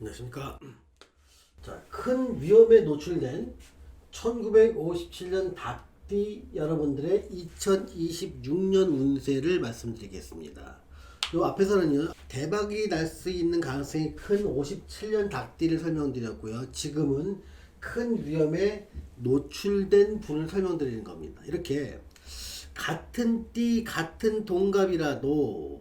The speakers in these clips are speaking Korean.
안녕하십니까. 자, 큰 위험에 노출된 1957년 닭띠 여러분들의 2026년 운세를 말씀드리겠습니다. 요 앞에서는요, 대박이 날 수 있는 가능성이 큰 57년 닭띠를 설명드렸고요. 지금은 큰 위험에 노출된 분을 설명드리는 겁니다. 이렇게 같은 띠, 같은 동갑이라도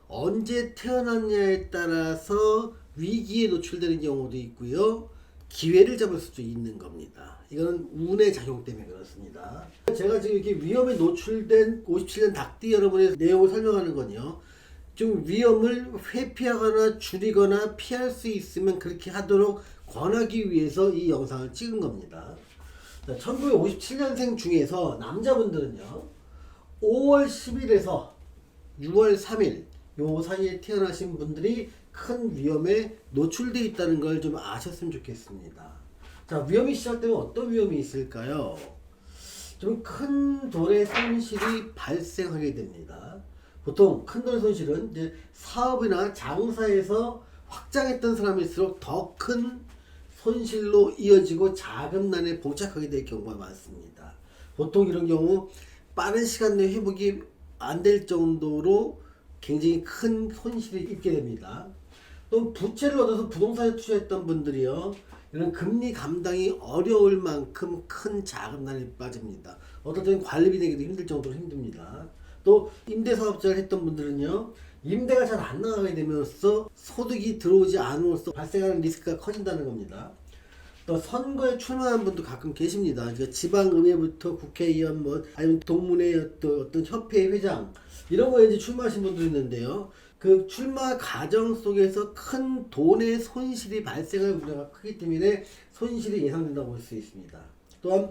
언제 태어났냐에 따라서 위기에 노출되는 경우도 있고요. 기회를 잡을 수도 있는 겁니다. 이거는 운의 작용 때문에 그렇습니다. 제가 지금 이렇게 위험에 노출된 57년 닭띠 여러분의 내용을 설명하는 건요. 좀 위험을 회피하거나 줄이거나 피할 수 있으면 그렇게 하도록 권하기 위해서 이 영상을 찍은 겁니다. 1957년생 중에서 남자분들은요. 5월 10일에서 6월 3일 요 사이에 태어나신 분들이 큰 위험에 노출되어 있다는 걸 좀 아셨으면 좋겠습니다. 자, 위험이 시작되면 어떤 위험이 있을까요? 좀 큰 돈의 손실이 발생하게 됩니다. 보통 큰 돈의 손실은 이제 사업이나 장사에서 확장했던 사람일수록 더 큰 손실로 이어지고 자금난에 봉착하게 될 경우가 많습니다. 보통 이런 경우 빠른 시간 내에 회복이 안 될 정도로 굉장히 큰 손실이 있게 됩니다. 또 부채를 얻어서 부동산에 투자했던 분들이요, 이런 금리 감당이 어려울 만큼 큰 자금난에 빠집니다. 어떨 때는 관리비 내기도 힘들 정도로 힘듭니다. 또 임대사업자를 했던 분들은요, 임대가 잘 안 나가게 되면서 소득이 들어오지 않음으로써 발생하는 리스크가 커진다는 겁니다. 또 선거에 출마한 분도 가끔 계십니다. 그러니까 지방의회부터 국회의원, 아니면 동문회 어떤 협회 회장 이런 거에 이제 출마하신 분도 있는데요. 그 출마 과정 속에서 큰 돈의 손실이 발생할 우려가 크기 때문에 손실이 예상된다고 볼 수 있습니다. 또한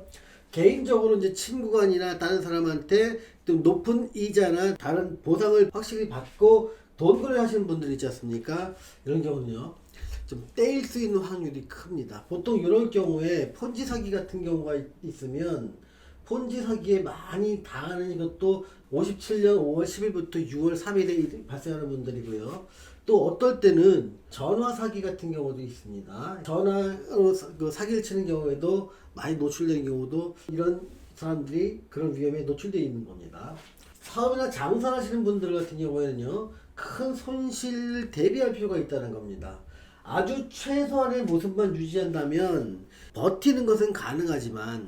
개인적으로 이제 친구간이나 다른 사람한테 좀 높은 이자나 다른 보상을 확실히 받고 돈 거래하시는 분들 있지 않습니까? 이런 경우는요, 좀 떼일 수 있는 확률이 큽니다. 보통 이런 경우에 폰지 사기 같은 경우가 있으면 폰지 사기에 많이 당하는 것도 57년 5월 10일부터 6월 3일에 발생하는 분들이고요. 또 어떨 때는 전화 사기 같은 경우도 있습니다. 전화로 사기를 치는 경우에도 많이 노출되는 경우도 이런 사람들이 그런 위험에 노출되어 있는 겁니다. 사업이나 장사를 하시는 분들 같은 경우에는요, 큰 손실 대비할 필요가 있다는 겁니다. 아주 최소한의 모습만 유지한다면 버티는 것은 가능하지만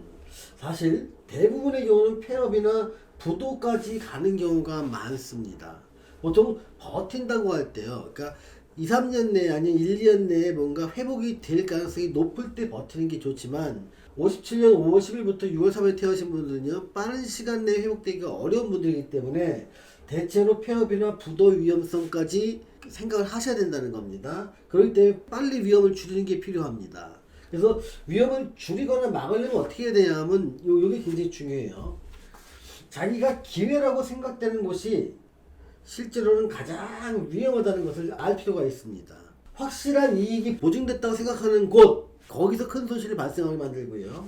사실 대부분의 경우는 폐업이나 부도까지 가는 경우가 많습니다. 보통 버틴다고 할 때요, 그러니까 2, 3년 내에 아니면 1, 2년 내에 뭔가 회복이 될 가능성이 높을 때 버티는 게 좋지만 57년 5월 10일부터 6월 3일 태어나신 분들은요, 빠른 시간 내에 회복되기가 어려운 분들이기 때문에 대체로 폐업이나 부도 위험성까지 생각을 하셔야 된다는 겁니다. 그렇기 때문에 빨리 위험을 줄이는 게 필요합니다. 그래서 위험을 줄이거나 막으려면 어떻게 해야 되냐면 요게 굉장히 중요해요. 자기가 기회라고 생각되는 곳이 실제로는 가장 위험하다는 것을 알 필요가 있습니다. 확실한 이익이 보증됐다고 생각하는 곳, 거기서 큰 손실이 발생하게 만들고요.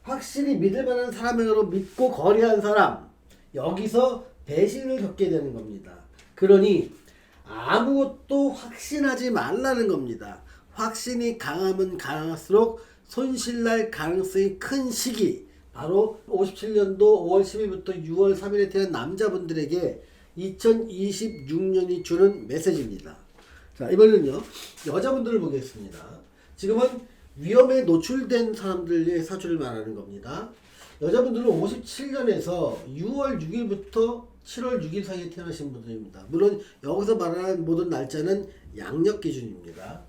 확실히 믿을 만한 사람으로 믿고 거래한 사람, 여기서 배신을 겪게 되는 겁니다. 그러니 아무것도 확신하지 말라는 겁니다. 확신이 강하면 강할수록 손실날 가능성이 큰 시기, 바로 57년도 5월 10일부터 6월 3일에 태어난 남자분들에게 2026년이 주는 메시지입니다. 자, 이번에는요, 여자분들을 보겠습니다. 지금은 위험에 노출된 사람들의 사주를 말하는 겁니다. 여자분들은 57년에서 6월 6일부터 7월 6일 사이에 태어나신 분들입니다. 물론 여기서 말하는 모든 날짜는 양력 기준입니다.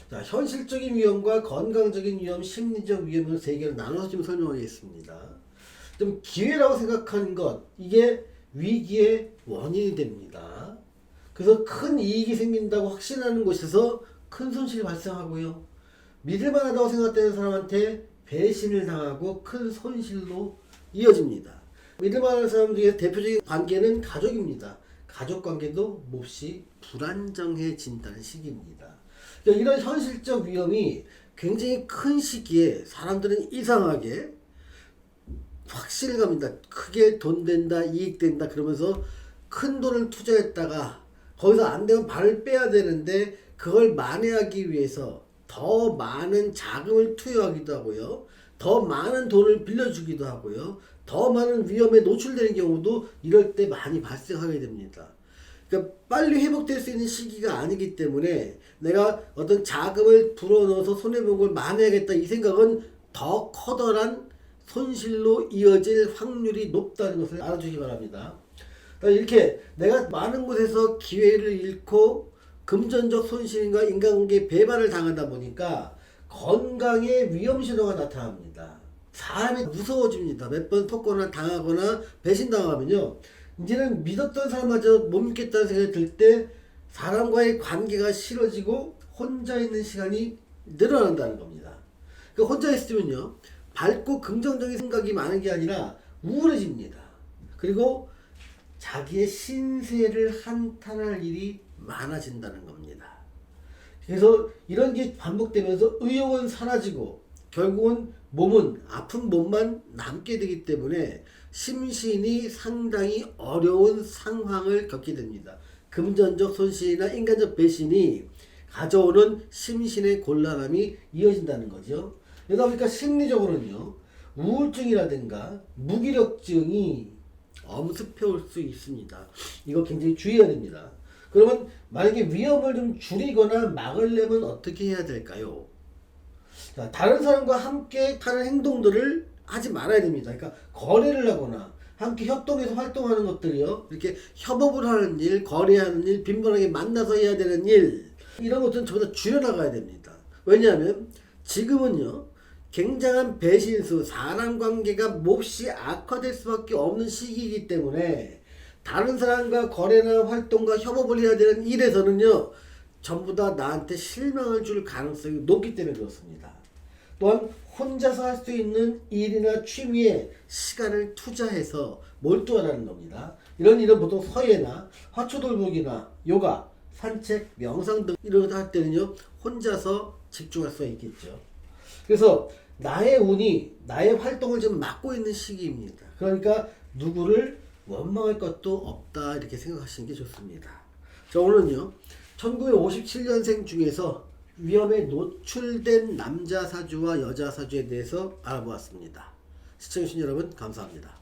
자, 현실적인 위험과 건강적인 위험, 심리적 위험을 세 개로 나눠서 좀 설명하겠습니다. 좀 기회라고 생각하는 것, 이게 위기의 원인이 됩니다. 그래서 큰 이익이 생긴다고 확신하는 곳에서 큰 손실이 발생하고요. 믿을만하다고 생각되는 사람한테 배신을 당하고 큰 손실로 이어집니다. 믿을만한 사람 중에 대표적인 관계는 가족입니다. 가족 관계도 몹시 불안정해진다는 시기입니다. 그러니까 이런 현실적 위험이 굉장히 큰 시기에 사람들은 이상하게 확신을 갑니다. 크게 돈 된다, 이익 된다 그러면서 큰 돈을 투자했다가 거기서 안 되면 발을 빼야 되는데 그걸 만회하기 위해서 더 많은 자금을 투여하기도 하고요. 더 많은 돈을 빌려주기도 하고요. 더 많은 위험에 노출되는 경우도 이럴 때 많이 발생하게 됩니다. 그러니까 빨리 회복될 수 있는 시기가 아니기 때문에 내가 어떤 자금을 불어넣어서 손해본 걸 만회하겠다 이 생각은 더 커다란 손실로 이어질 확률이 높다는 것을 알아주시기 바랍니다. 이렇게 내가 많은 곳에서 기회를 잃고 금전적 손실과 인간관계 배반을 당하다 보니까 건강에 위험 신호가 나타납니다. 사람이 무서워집니다. 몇 번 속거나 당하거나 배신당하면요, 이제는 믿었던 사람마저 못 믿겠다는 생각이 들 때 사람과의 관계가 싫어지고 혼자 있는 시간이 늘어난다는 겁니다. 그 혼자 있으면요, 밝고 긍정적인 생각이 많은 게 아니라 우울해집니다. 그리고 자기의 신세를 한탄할 일이 많아진다는 겁니다. 그래서 이런 게 반복되면서 의욕은 사라지고 결국은 몸은 아픈 몸만 남게 되기 때문에 심신이 상당히 어려운 상황을 겪게 됩니다. 금전적 손실이나 인간적 배신이 가져오는 심신의 곤란함이 이어진다는 거죠. 그러다 보니까 심리적으로는요, 우울증이라든가 무기력증이 엄습해 올 수 있습니다. 이거 굉장히 주의해야 됩니다. 그러면 만약에 위험을 좀 줄이거나 막으려면 어떻게 해야 될까요? 자, 다른 사람과 함께 하는 행동들을 하지 말아야 됩니다. 그러니까 거래를 하거나 함께 협동해서 활동하는 것들이요, 이렇게 협업을 하는 일, 거래하는 일, 빈번하게 만나서 해야 되는 일, 이런 것들은 전부 다 줄여나가야 됩니다. 왜냐하면 지금은요, 굉장한 배신수, 사람관계가 몹시 악화될 수밖에 없는 시기이기 때문에 다른 사람과 거래나 활동과 협업을 해야 되는 일에서는요, 전부 다 나한테 실망을 줄 가능성이 높기 때문에 그렇습니다. 또한 혼자서 할 수 있는 일이나 취미에 시간을 투자해서 몰두하라는 겁니다. 이런 일은 보통 서예나 화초돌보기나 요가, 산책, 명상 등 이런 거 할 때는요, 혼자서 집중할 수가 있겠죠. 그래서 나의 운이 나의 활동을 좀 막고 있는 시기입니다. 그러니까 누구를 원망할 것도 없다 이렇게 생각하시는 게 좋습니다. 자, 오늘은요, 1957년생 중에서 위험에 노출된 남자 사주와 여자 사주에 대해서 알아보았습니다. 시청해주신 여러분 감사합니다.